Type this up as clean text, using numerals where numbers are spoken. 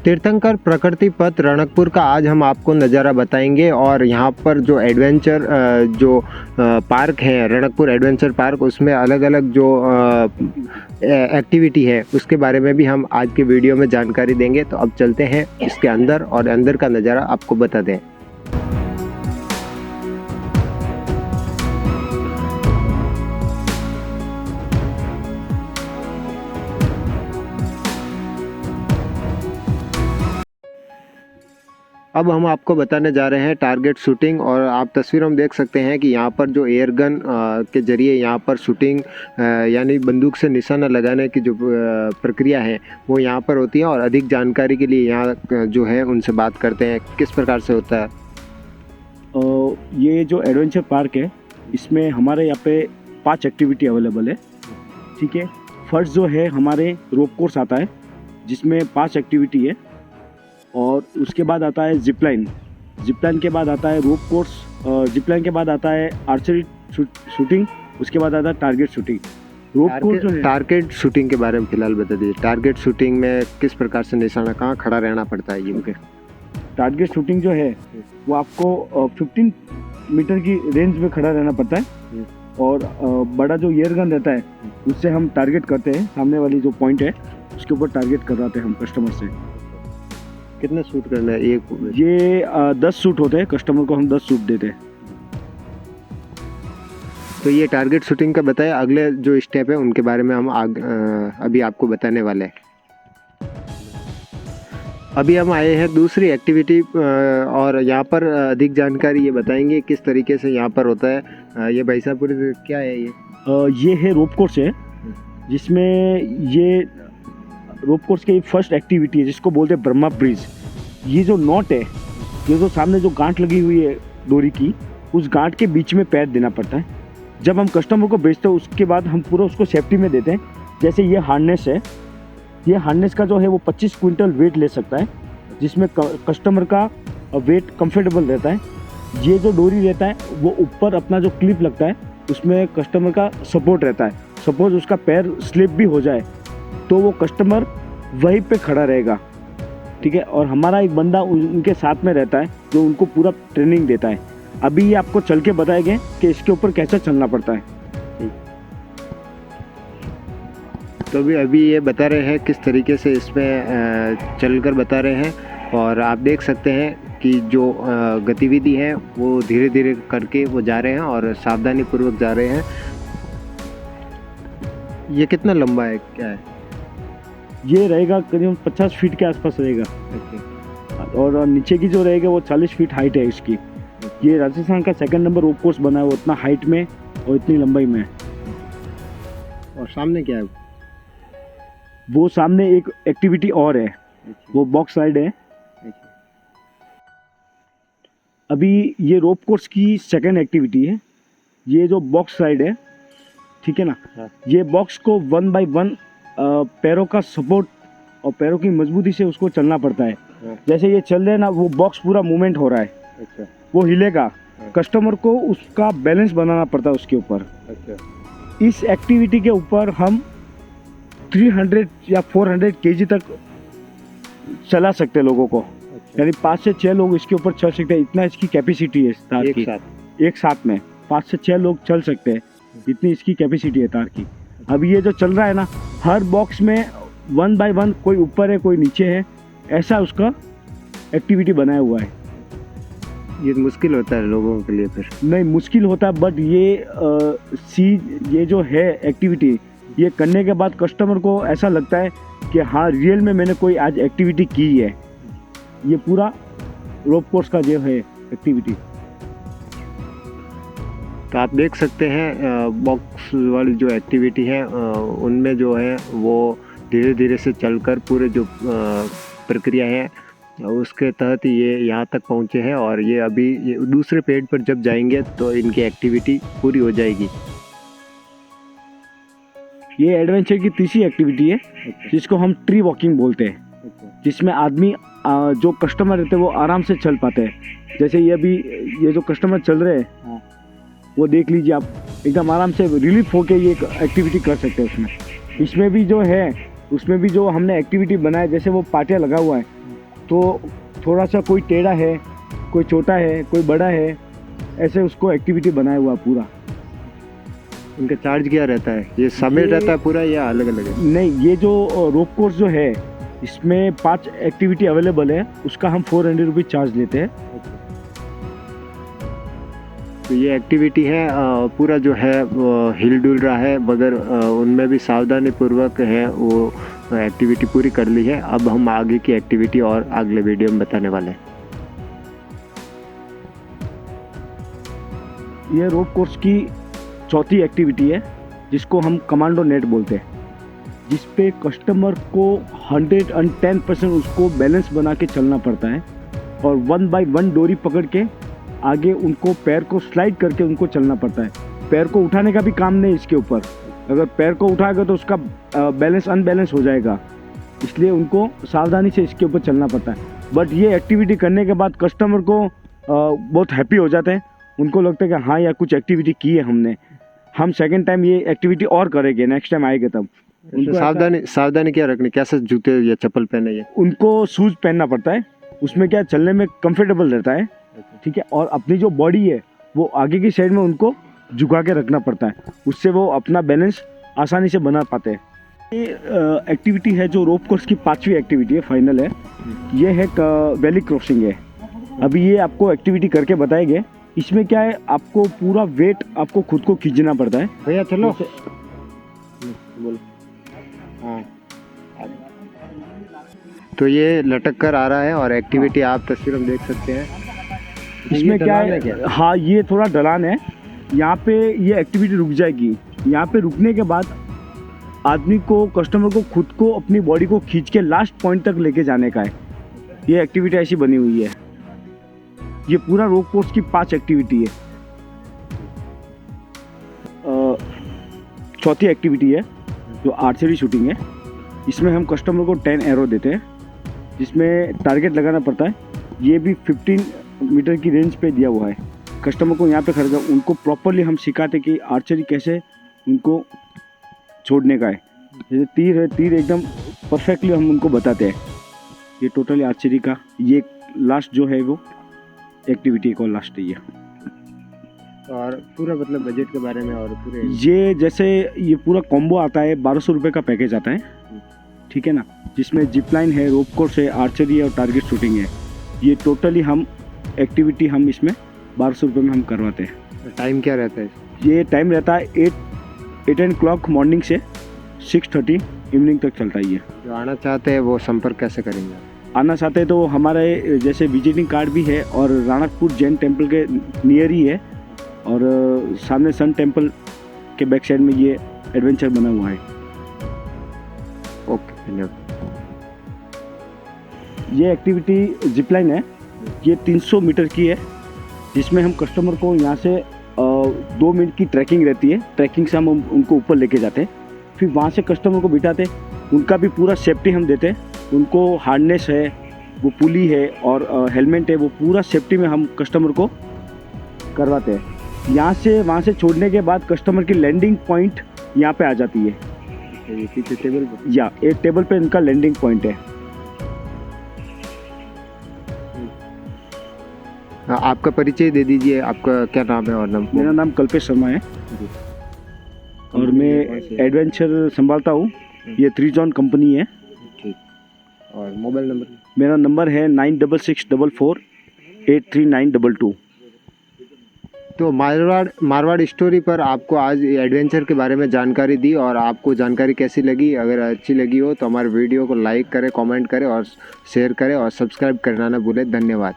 तीर्थंकर प्रकृति पथ रणकपुर का आज हम आपको नज़ारा बताएंगे और यहाँ पर जो एडवेंचर पार्क है रणकपुर एडवेंचर पार्क, उसमें अलग अलग जो एक्टिविटी है उसके बारे में भी हम आज के वीडियो में जानकारी देंगे। तो अब चलते हैं इसके अंदर और अंदर का नज़ारा आपको बता दें। अब हम आपको बताने जा रहे हैं टारगेट शूटिंग, और आप तस्वीरों में देख सकते हैं कि यहाँ पर जो एयर गन के ज़रिए यहाँ पर शूटिंग यानी बंदूक से निशाना लगाने की जो प्रक्रिया है वो यहाँ पर होती है। और अधिक जानकारी के लिए यहाँ जो है उनसे बात करते हैं किस प्रकार से होता है। ये जो एडवेंचर पार्क है इसमें हमारे यहाँ पे 5 एक्टिविटी अवेलेबल है। ठीक है, फर्स्ट जो है हमारे रोप कोर्स आता है जिसमें 5 एक्टिविटी है, और उसके बाद आता है जिपलाइन। जिपलाइन के बाद आता है रोप कोर्स, जिपलाइन के बाद आता है आर्चरी शूटिंग, उसके बाद आता है टारगेट शूटिंग। रोप कोर्स जो है टारगेट शूटिंग के बारे में फिलहाल बता दीजिए। टारगेट शूटिंग में किस प्रकार से निशाना कहाँ खड़ा रहना पड़ता है? ये टारगेट शूटिंग जो है वो आपको 15 मीटर की रेंज में खड़ा रहना पड़ता है, और बड़ा जो एयर गन रहता है उससे हम टारगेट करते हैं। सामने वाली जो पॉइंट है उसके ऊपर टारगेट कराते हैं हम कस्टमर से। कितने शूट करना है? ये 10 शूट होते हैं, कस्टमर को हम 10 शूट देते हैं। तो ये टारगेट शूटिंग का बताया। अगले जो स्टेप है उनके बारे में हम अभी आपको बताने वाले हैं। अभी हम आए हैं दूसरी एक्टिविटी, और यहाँ पर अधिक जानकारी ये बताएंगे किस तरीके से यहाँ पर होता है। ये भाई साहब पूरी क्या है? ये है रोप कोर्स है, जिसमें ये रोप कोर्स की फर्स्ट एक्टिविटी है जिसको बोलते हैं ब्रह्मा ब्रिज। ये जो नॉट है, ये जो सामने जो गांठ लगी हुई है डोरी की, उस गांठ के बीच में पैर देना पड़ता है। जब हम कस्टमर को बेचते हैं उसके बाद हम पूरा उसको सेफ्टी में देते हैं। जैसे ये हार्नेस है, ये हार्नेस का जो है वो 25 क्विंटल वेट ले सकता है, जिसमें कस्टमर का वेट कंफर्टेबल रहता है। ये जो डोरी रहता है वो ऊपर अपना जो क्लिप लगता है उसमें कस्टमर का सपोर्ट रहता है। सपोज उसका पैर स्लिप भी हो जाए तो वो कस्टमर वहीं पे खड़ा रहेगा। ठीक है, और हमारा एक बंदा उनके साथ में रहता है जो उनको पूरा ट्रेनिंग देता है। अभी ये आपको चल के बताएंगे कि इसके ऊपर कैसे चलना पड़ता है। तो अभी ये बता रहे हैं किस तरीके से इसमें चलकर बता रहे हैं, और आप देख सकते हैं कि जो गतिविधि है वो धीरे धीरे करके वो जा रहे हैं और सावधानी पूर्वक जा रहे हैं। ये कितना लंबा है, क्या है? ये रहेगा करीब 50 फीट के आसपास रहेगा, और नीचे की जो रहेगा वो 40 फीट हाइट है इसकी। ये राजस्थान का 2nd नंबर रोप कोर्स बना है, वो इतना हाइट में और इतनी लंबाई में। और सामने क्या है? वो सामने एक एक्टिविटी और है, वो बॉक्स राइड है। अभी ये रोप कोर्स की 2nd एक्टिविटी है, ये जो बॉक्स राइड है। ठीक है ना, ये बॉक्स को 1 बाय 1 पैरों का सपोर्ट और पैरों की मजबूती से उसको चलना पड़ता है। जैसे ये चल रहे हैं ना, वो बॉक्स पूरा मूवमेंट हो रहा है। अच्छा। वो हिलेगा। कस्टमर को उसका बैलेंस बनाना पड़ता है उसके ऊपर। अच्छा। इस एक्टिविटी के ऊपर हम 300 या 400 kg तक चला सकते हैं लोगों को। अच्छा। यानी 5 से 6 लोग इसके ऊपर चल सकते हैं, इतना इसकी कैपेसिटी है तार की। एक साथ में 5 से 6 लोग चल सकते हैं, इतनी इसकी कैपेसिटी है तार की। अभी ये जो चल रहा है ना, हर बॉक्स में 1 बाय 1 कोई ऊपर है कोई नीचे है, ऐसा उसका एक्टिविटी बनाया हुआ है। ये मुश्किल होता है लोगों के लिए? फिर नहीं मुश्किल होता, बट ये जो है एक्टिविटी, ये करने के बाद कस्टमर को ऐसा लगता है कि हाँ रियल में मैंने कोई आज एक्टिविटी की है। ये पूरा रोप कोर्स का जो है एक्टिविटी। तो आप देख सकते हैं बॉक्स वाली जो एक्टिविटी है उनमें जो है वो धीरे धीरे से चलकर पूरे जो प्रक्रिया है उसके तहत ये यहाँ तक पहुँचे हैं, और ये अभी ये दूसरे पेड़ पर जब जाएंगे तो इनकी एक्टिविटी पूरी हो जाएगी। ये एडवेंचर की तीसरी एक्टिविटी है। अच्छा। जिसको हम ट्री वॉकिंग बोलते हैं। अच्छा। जिसमें आदमी जो कस्टमर रहते हैं वो आराम से चल पाते हैं। जैसे ये अभी ये जो कस्टमर चल रहे हैं, हाँ, वो देख लीजिए आप, एकदम आराम से रिलीफ होके ये एक्टिविटी कर सकते हैं। इसमें भी जो है उसमें भी जो हमने एक्टिविटी बनाया, जैसे वो पाटिया लगा हुआ है, तो थोड़ा सा कोई टेढ़ा है, कोई छोटा है, कोई बड़ा है, ऐसे उसको एक्टिविटी बनाया हुआ पूरा। इनका चार्ज क्या रहता है? ये समेट रहता है पूरा या अलग अलग है? नहीं, ये जो रोप कोर्स जो है इसमें 5 एक्टिविटी अवेलेबल है, उसका हम 400 रुपीज़ चार्ज लेते हैं। तो ये एक्टिविटी है पूरा जो है हिल डुल रहा है, मगर उनमें भी सावधानी पूर्वक है वो एक्टिविटी पूरी कर ली है। अब हम आगे की एक्टिविटी और अगले वीडियो में बताने वाले हैं। ये रोप कोर्स की चौथी एक्टिविटी है जिसको हम कमांडो नेट बोलते हैं, जिस पे कस्टमर को 110% उसको बैलेंस बना के चलना पड़ता है और 1 बाय 1 डोरी पकड़ के आगे उनको पैर को स्लाइड करके उनको चलना पड़ता है। पैर को उठाने का भी काम नहीं इसके ऊपर, अगर पैर को उठाएगा तो उसका बैलेंस अनबैलेंस हो जाएगा, इसलिए उनको सावधानी से इसके ऊपर चलना पड़ता है। बट ये एक्टिविटी करने के बाद कस्टमर को बहुत हैप्पी हो जाते हैं, उनको लगता है कि हाँ यार कुछ एक्टिविटी की है हमने, हम सेकेंड टाइम ये एक्टिविटी और करेंगे, नेक्स्ट टाइम आएंगे तब। उनको सावधानी क्या रखनी, कैसे जूते या चप्पल पहने? ये उनको शूज़ पहनना पड़ता है, उसमें क्या चलने में कंफर्टेबल रहता है, ठीक है। और अपनी जो बॉडी है वो आगे की साइड में उनको झुका के रखना पड़ता है, उससे वो अपना बैलेंस आसानी से बना पाते हैं। ये एक्टिविटी है जो रोप कोर्स की 5वीं एक्टिविटी है, फाइनल है। ये है वैली क्रॉसिंग है। अभी ये आपको एक्टिविटी करके बताएंगे। इसमें क्या है, आपको पूरा वेट आपको खुद को खींचना पड़ता है। भैया चलो बोलो। हाँ, तो ये लटक कर आ रहा है और एक्टिविटी आप तस्वीर में देख सकते हैं। इसमें क्या है, हाँ ये थोड़ा ढलान है, यहाँ पे ये एक्टिविटी रुक जाएगी। यहाँ पे रुकने के बाद आदमी को, कस्टमर को खुद को अपनी बॉडी को खींच के लास्ट पॉइंट तक लेके जाने का है। ये एक्टिविटी ऐसी बनी हुई है। ये पूरा रोप कोर्स की 5 एक्टिविटी है। चौथी एक्टिविटी है जो आर्चरी शूटिंग है। इसमें हम कस्टमर को 10 एरो देते हैं, जिसमें टारगेट लगाना पड़ता है। ये भी 15 मीटर की रेंज पे दिया हुआ है। कस्टमर को यहाँ पे खरीदा, उनको प्रॉपरली हम सिखाते कि आर्चरी कैसे उनको छोड़ने का है। जैसे तीर है, तीर एकदम परफेक्टली हम उनको बताते हैं। ये टोटली आर्चरी का ये लास्ट जो है वो एक्टिविटी को लास्ट है ये। और पूरा मतलब बजट के बारे में और पूरे ये जैसे ये पूरा कॉम्बो आता है, 1200 रुपये का पैकेज आता है, ठीक है ना, जिसमें जिप लाइन है, रोप कोर्स है, आर्चरी है और टारगेट शूटिंग है। ये टोटली हम एक्टिविटी हम इसमें 1200 रुपये में हम करवाते हैं। टाइम क्या रहता है? ये टाइम रहता है 8 o'clock मॉर्निंग से 6:30 इवनिंग तक चलता है ये। जो आना चाहते हैं वो संपर्क कैसे करेंगे? आना चाहते हैं तो हमारे जैसे विजिटिंग कार्ड भी है और राणकपुर जैन टेम्पल के नियर ही है और सामने सन टेम्पल के बैक साइड में ये एडवेंचर बना हुआ है। ओके, धन्यवाद। ये एक्टिविटी जिपलाइन है। ये 300 मीटर की है, जिसमें हम कस्टमर को यहाँ से 2 मिनट की ट्रैकिंग रहती है। ट्रैकिंग से हम उनको ऊपर लेके जाते हैं, फिर वहाँ से कस्टमर को बिठाते, उनका भी पूरा सेफ्टी हम देते हैं। उनको हार्नेस है, वो पुली है और हेलमेट है, वो पूरा सेफ्टी में हम कस्टमर को करवाते हैं। यहाँ से वहाँ से छोड़ने के बाद कस्टमर की लैंडिंग पॉइंट यहाँ पे आ जाती है। ये पीछे टेबल पर? या एक टेबल पे इनका लैंडिंग पॉइंट है। आपका परिचय दे दीजिए, आपका क्या नाम है और नाम? मेरा नाम कल्पेश शर्मा है और मैं एडवेंचर संभालता हूँ। ये 3 John कंपनी है। ठीक, और मोबाइल नंबर? मेरा नंबर है 9664483922। तो मारवाड़ स्टोरी पर आपको आज एडवेंचर के बारे में जानकारी दी, और आपको जानकारी कैसी लगी? अगर अच्छी लगी हो तो हमारे वीडियो को लाइक करें, कमेंट करें और शेयर करें और सब्सक्राइब करना ना भूलें। धन्यवाद।